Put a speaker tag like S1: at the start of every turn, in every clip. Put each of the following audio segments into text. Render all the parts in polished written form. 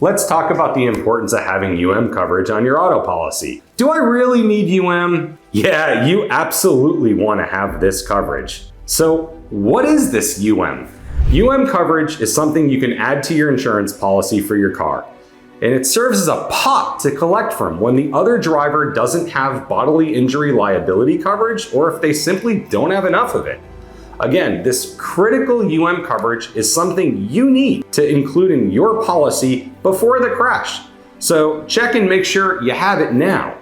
S1: Let's talk about the importance of having UM coverage on your auto policy. Do I really need UM? Yeah, you absolutely want to have this coverage. So what is this UM? UM coverage is something you can add to your insurance policy for your car. And it serves as a pot to collect from when the other driver doesn't have bodily injury liability coverage or if they simply don't have enough of it. Again, this critical UM coverage is something you need to include in your policy before the crash. So check and make sure you have it now.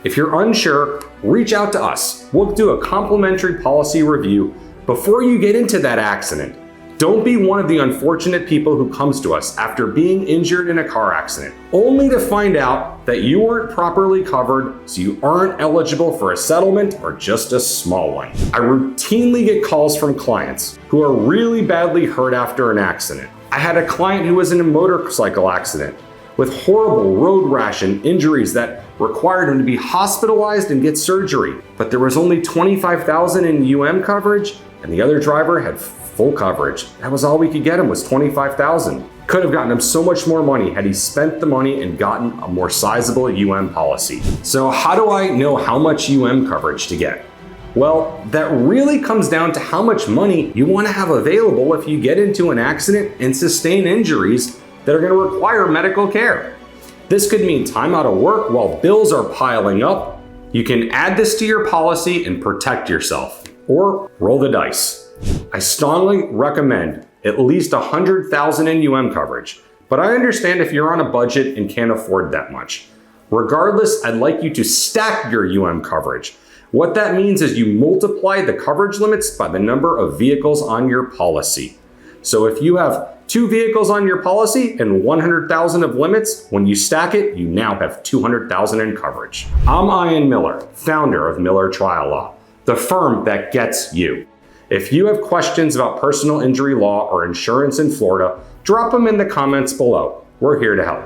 S1: If you're unsure, reach out to us. We'll do a complimentary policy review before you get into that accident. Don't be one of the unfortunate people who comes to us after being injured in a car accident, only to find out that you weren't properly covered, so you aren't eligible for a settlement or just a small one. I routinely get calls from clients who are really badly hurt after an accident. I had a client who was in a motorcycle accident with horrible road rash and injuries that required him to be hospitalized and get surgery. But there was only $25,000 in UM coverage, and the other driver had full coverage. That was all we could get him, was $25,000. Could have gotten him so much more money had he spent the money and gotten a more sizable UM policy. So how do I know how much UM coverage to get? Well, that really comes down to how much money you want to have available if you get into an accident and sustain injuries that are going to require medical care. This could mean time out of work while bills are piling up. You can add this to your policy and protect yourself, or roll the dice. I strongly recommend at least $100,000 in UM coverage, but I understand if you're on a budget and can't afford that much. Regardless, I'd like you to stack your UM coverage. What that means is you multiply the coverage limits by the number of vehicles on your policy. So if you have 2 vehicles on your policy and $100,000 of limits, when you stack it, you now have $200,000 in coverage. I'm Ian Miller, founder of Miller Trial Law, the firm that gets you. If you have questions about personal injury law or insurance in Florida, drop them in the comments below. We're here to help.